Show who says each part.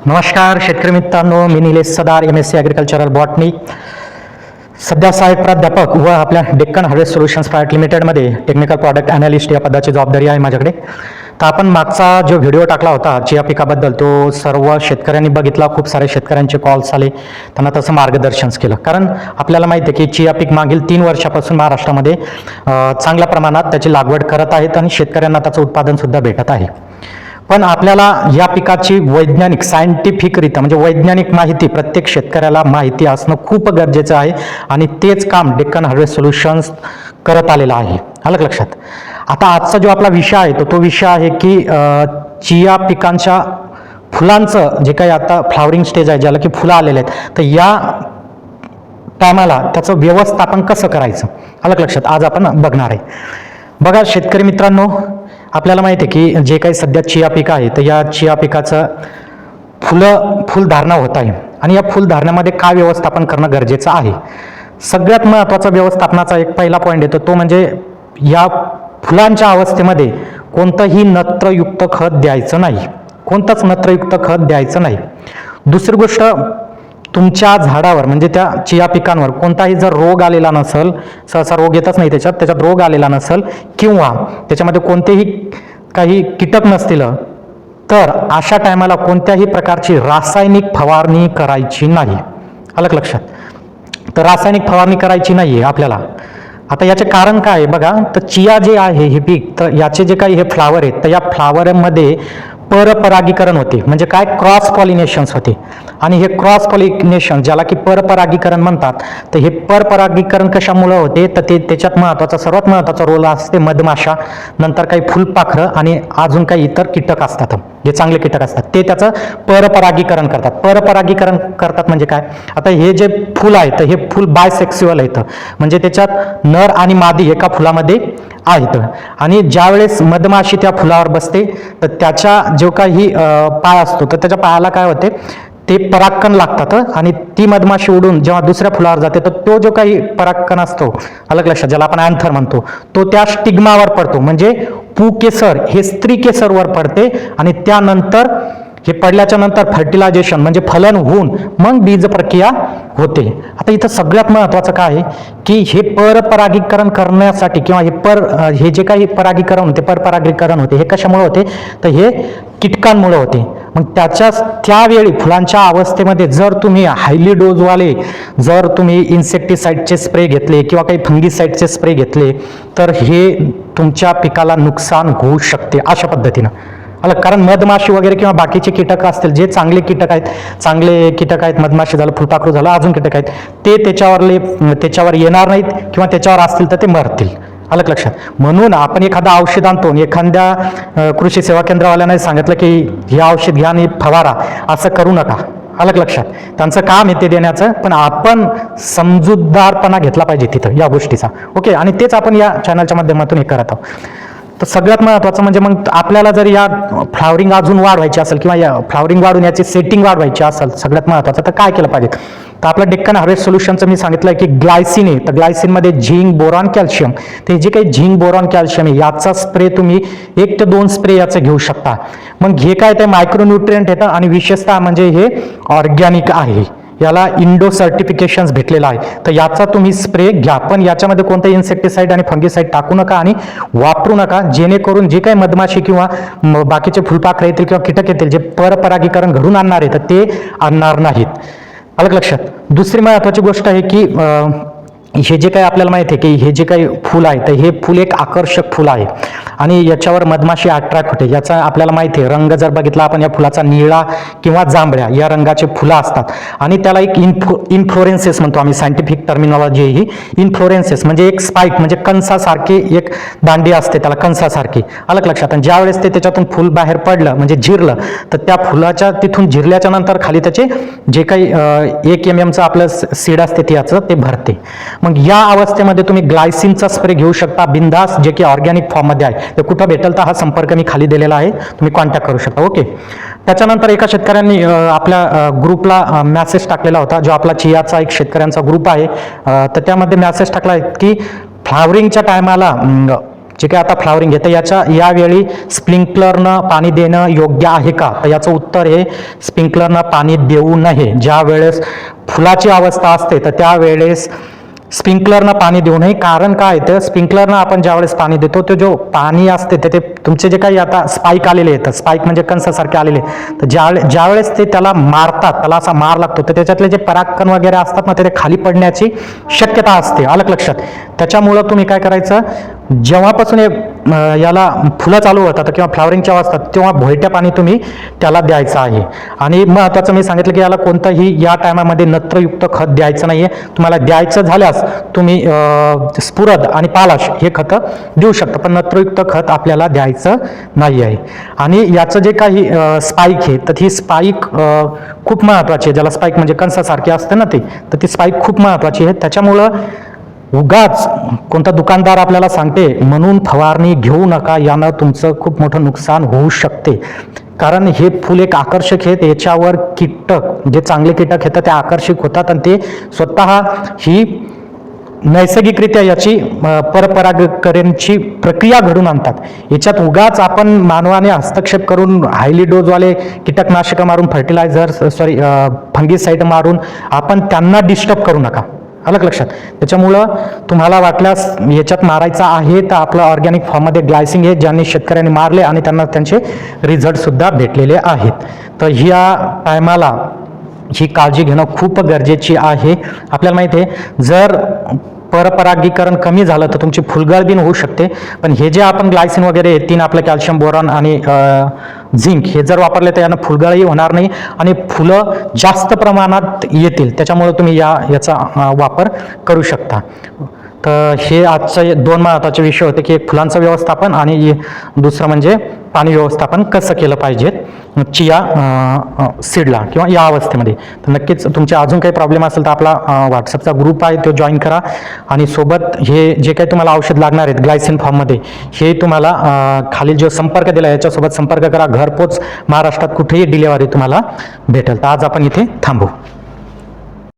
Speaker 1: नमस्कार शेतकरी मित्रांनो, मी निलेश सदार, MSc ॲग्रिकल्चरल बॉटनी, सध्या सहाय्यक प्राध्यापक व आपल्या डेक्कन हार्वेस्ट सोल्युशन्स प्रायव्हेट लिमिटेडमध्ये टेक्निकल प्रॉडक्ट ॲनालिस्ट या पदाची जबाबदारी आहे माझ्याकडे. तर आपण मागचा जो व्हिडिओ टाकला होता चिया पिकाबद्दल, तो सर्व शेतकऱ्यांनी बघितला. खूप सारे शेतकऱ्यांचे कॉल्स आले, त्यांना तसं मार्गदर्शन केलं. कारण आपल्याला माहिती आहे की चिया पीक मागील 3 वर्षापासून महाराष्ट्रामध्ये चांगल्या प्रमाणात त्याची लागवड करत आहेत आणि शेतकऱ्यांना त्याचं उत्पादनसुद्धा भेटत आहे. पण आपल्याला या पिकाची वैज्ञानिक सायंटिफिकरित्या म्हणजे वैज्ञानिक माहिती प्रत्येक शेतकऱ्याला माहिती असणं खूप गरजेचं आहे आणि तेच काम डेक्कन हार्वेस्ट सोल्युशन्स करत आलेलं आहे. आलं का लक्षात? आता आजचा जो आपला विषय आहे तो विषय आहे की चिया पिकांच्या फुलांचं जे काही आता फ्लावरिंग स्टेज आहे, ज्याला की फुलं आलेले आहेत, तर या टायमाला त्याचं व्यवस्थापन कसं करायचं, आलं का लक्षात, आज आपण बघणार आहे. बघा शेतकरी मित्रांनो, आपल्याला माहिती आहे की जे काही सध्या चिया पीक आहे, तर या चिया पिकाचं फुलधारणा होत आहे आणि या फुलधारणामध्ये काय व्यवस्थापन करणं गरजेचं आहे. सगळ्यात महत्त्वाचा व्यवस्थापनाचा एक पहिला पॉईंट येतो, तो म्हणजे या फुलांच्या अवस्थेमध्ये कोणतंही नत्रयुक्त खत द्यायचं नाही, कोणतंच नत्रयुक्त खत द्यायचं नाही. दुसरी गोष्ट, तुमच्या झाडावर म्हणजे त्या चिया पिकांवर कोणताही जर रोग आलेला नसेल, सहसा रोग येतच नाही त्याच्यात रोग आलेला नसेल किंवा त्याच्यामध्ये कोणतेही काही कीटक नसतील, तर अशा टायमाला कोणत्याही प्रकारची रासायनिक फवारणी करायची नाही. आलं का लक्षात? तर रासायनिक फवारणी करायची नाही आहे आपल्याला. आता याचे कारण काय आहे बघा, तर चिया जे आहे हे पीक, तर याचे जे काही हे फ्लावर आहेत, तर या फ्लावरमध्ये परपरागीकरण होते, म्हणजे काय, क्रॉस पॉलिनेशन्स होते. आणि हे क्रॉस पॉलिनेशन ज्याला की परपरागीकरण म्हणतात, तर हे परपरागीकरण कशामुळे होते, तर ते त्याच्यात सर्वात महत्त्वाचा रोल असते मधमाशा, नंतर काही फुलपाखरं आणि अजून काही इतर कीटक असतात, जे चांगले कीटक असतात, ते त्याचं परपरागीकरण करतात. परपरागीकरण करतात म्हणजे काय, आता हे जे फुल आहे तर हे फुल बायसेक्स्युअल येतं, म्हणजे त्याच्यात नर आणि मादी एका फुलामध्ये आहेत. आणि ज्यावेळेस मधमाशी त्या फुलावर बसते, तर त्याच्या जो काही पाय असतो, तर त्याच्या पायाला काय होते, ते परागकण लागतात आणि ती मधमाशी उडून जेव्हा दुसऱ्या फुलावर जाते, तर तो जो काही परागकण असतो, अलग लक्षात, ज्याला आपण अँथर म्हणतो, तो त्या स्टिग्मावर पडतो, म्हणजे पुकेसर हे स्त्री केसरवर पडते आणि त्यानंतर हे पडल्याच्या नंतर फर्टिलायझेशन म्हणजे फलन होऊन मग बीज प्रक्रिया होते. आता इथं सगळ्यात महत्त्वाचं काय आहे की हे परपरागीकरण करण्यासाठी किंवा हे जे काही परागीकरण होते, परपरागीकरण होते, हे कशामुळे होते, तर हे कीटकांमुळे होते. मग त्यावेळी फुलांच्या अवस्थेमध्ये जर तुम्ही हायली डोजवाले जर तुम्ही इन्सेक्टिसाईडचे स्प्रे घेतले किंवा काही फंगीसाईडचे स्प्रे घेतले, तर हे तुमच्या पिकाला नुकसान होऊ शकते अशा पद्धतीनं. कारण मधमाशी वगैरे किंवा बाकीचे कीटक असतील, जे चांगले कीटक आहेत, मधमाशी झालं, फुलपाखरू झालं, अजून कीटक आहेत, ते त्याच्यावर येणार नाहीत किंवा त्याच्यावर असतील तर ते मरतील. आलं लक्षात? म्हणून आपण एखादं औषध आणतो, एखाद्या कृषी सेवा केंद्रवाल्याने सांगितलं की हे औषध घ्या आणि फवारा, असं करू नका. आलं लक्षात? त्यांचं काम आहे ते देण्याचं, पण आपण समजूतदारपणा घेतला पाहिजे तिथं या गोष्टीचा. ओके, आणि तेच आपण या चॅनलच्या माध्यमातून हे करत आहोत. तर सगळ्यात महत्त्वाचं म्हणजे मग आपल्याला जर या फ्लावरिंग अजून वाढवायची असेल किंवा या फ्लावरिंग वाढून याची सेटिंग वाढवायची असेल, सगळ्यात महत्त्वाचं तर काय केलं पाहिजे, तर आपलं डेक्कन हार्वेस्ट सोल्युशनचं मी सांगितलं की ग्लायसिन आहे, तर ग्लायसिनमध्ये झिंक, बोरॉन, कॅल्शियम, ते जे काही झिंक, बोरॉन, कॅल्शियम आहे याचा स्प्रे तुम्ही 1 ते 2 स्प्रे याचं घेऊ शकता. मग हे काय, ते मायक्रोन्यूट्रिएंट येतं आणि विशेषतः म्हणजे हे ऑर्गॅनिक आहे, याला इंडो सर्टिफिकेशन्स भेटलेला आहे, तर याचा तुम्ही स्प्रे घ्या. पण याच्यामध्ये कोणतं इन्सेक्टिसाईड आणि फंगीसाईड टाकू नका आणि वापरू नका, जेणेकरून जे काही मधमाशी किंवा बाकीचे फुलपाखरं येतील किंवा कीटक येतील, जे परपरागीकरण घडून आणणार आहे, तर ते आणणार नाहीत. अलग लक्षात? दुसरी महत्त्वाची गोष्ट आहे की हे जे काही आपल्याला माहिती आहे की हे जे काही फुल आहे, तर हे फुल एक आकर्षक फुल आहे आणि याच्यावर मधमाशी अट्रॅक्ट होते. याचा आपल्याला माहिती आहे, रंग जर बघितला आपण या फुलाचा निळा किंवा जांभळ्या या रंगाचे फुलं असतात आणि त्याला एक इन्फ्लोरेन्सेस म्हणतो आम्ही, सायंटिफिक टर्मिनॉलॉजी ही. इन्फ्लोरेन्सेस म्हणजे एक स्पाइक म्हणजे कंसासारखी एक दांडी असते त्याला, कंसासारखी. अलग लक्षात? आणि ज्यावेळेस ते त्याच्यातून फुल बाहेर पडलं म्हणजे जिरलं, तर त्या फुलाच्या तिथून जिरल्याच्या नंतर खाली त्याचे जे काही 1 mm आपलं सीड असते ते भरते. मग या अवस्थेमध्ये तुम्ही ग्लायसिनचा स्प्रे घेऊ शकता बिंदास, जे की ऑर्गॅनिक फॉर्ममध्ये आहे. तर कुठं भेटेल तर हा संपर्क मी खाली दिलेला आहे, तुम्ही कॉन्टॅक्ट करू शकता. ओके. त्याच्यानंतर एका शेतकऱ्यांनी आपल्या ग्रुपला मेसेज टाकलेला होता, जो आपला चियाचा एक शेतकऱ्यांचा ग्रुप आहे, तर त्यामध्ये मेसेज टाकला की फ्लावरिंगच्या टायमाला जे काही आता फ्लावरिंग आहे तर यावेळी स्प्रिंकलरनं पाणी देणं योग्य आहे का? तर याचं उत्तर हे स्प्रिंकलरनं पाणी देऊ नये. ज्या वेळेस फुलाची अवस्था असते तर त्यावेळेस स्प्रिंकलरनं पाणी देऊ नये. कारण काय, तर स्प्रिंकलरनं आपण ज्यावेळेस पाणी देतो ते जो पाणी असते ते तुमचे जे काही आता स्पाईक आलेले आहेत, स्पाईक म्हणजे कंसासारखे आलेले, तर ज्यावेळेस ते त्याला मारतात, त्याला असा मार लागतो, तर त्याच्यातले जे परागकण वगैरे असतात ना ते खाली पडण्याची शक्यता असते. आलं लक्षात? त्याच्यामुळं तुम्ही काय करायचं, जेव्हापासून याला फुलं चालू होतात किंवा फ्लावरिंगच्या असतात तेव्हा भोयट्या पाणी तुम्ही त्याला द्यायचं आहे. आणि महत्त्वाचं मी सांगितलं की याला कोणतंही या टायमामध्ये नत्रयुक्त खत द्यायचं नाही आहे. तुम्हाला द्यायचं झाल्यास तुम्ही स्फुरद आणि पालाश हे खतं देऊ शकता, पण नत्रयुक्त खत आपल्याला द्यायचं नाही आहे. आणि याचं जे काही स्पाईक आहे तर ही स्पाईक खूप महत्त्वाची आहे. ज्याला स्पाईक म्हणजे कंसासारखी असते ना तर ती स्पाईक खूप महत्त्वाची आहे. त्याच्यामुळं उगाच कोणता दुकानदार आपल्याला सांगते म्हणून फवारणी घेऊ नका, यानं तुमचं खूप मोठं नुकसान होऊ शकते. कारण हे फूल एक आकर्षक आहे, याच्यावर कीटक जे चांगले कीटक येतात ते आकर्षक होतात आणि ते स्वतः ही नैसर्गिकरित्या याची परपरागकरणची प्रक्रिया घडून आणतात. याच्यात उगाच आपण मानवाने हस्तक्षेप करून हायली डोजवाले कीटकनाशकं मारून, फंगिसाईड मारून आपण त्यांना डिस्टर्ब करू नका. आलं लक्षात? त्याच्यामुळं तुम्हाला वाटल्यास याच्यात मारायचा आहे तर आपलं ऑर्गॅनिक फॉर्ममध्ये ग्लायसिंग आहे, ज्यांनी शेतकऱ्यांनी मारले आणि त्यांना त्यांचे रिझल्टसुद्धा भेटलेले आहेत. तर ह्या टायमाला ही काळजी घेणं खूप गरजेची आहे. आपल्याला माहिती आहे जर परपरागीकरण कमी झालं तर तुमची फुलगळ होऊ शकते. पण हे जे आपण ग्लायसिन वगैरे 3 आपलं कॅल्शियम, बोरॉन आणि झिंक हे जर वापरले तर यानं फुलगळही होणार नाही आणि फुलं जास्त प्रमाणात येतील. त्याच्यामुळे तुम्ही याचा वापर करू शकता. तर हे आजचे 2 महत्त्वाचे विषय होते की एक फुलांचं व्यवस्थापन आणि दुसरं म्हणजे पाणी व्यवस्थापन कसं केलं पाहिजे चिया सीडला किंवा या अवस्थेमध्ये. तर नक्कीच तुमचे अजून काही प्रॉब्लेम असेल तर आपला व्हॉट्सअपचा ग्रुप आहे तो जॉईन करा आणि सोबत हे जे काही तुम्हाला औषध लागणार आहेत ग्लायसिन फॉर्ममध्ये हे तुम्हाला खाली जो संपर्क दिला याच्यासोबत संपर्क करा. घरपोच महाराष्ट्रात कुठेही डिलिव्हरी तुम्हाला भेटेल. तर आज आपण इथे थांबू.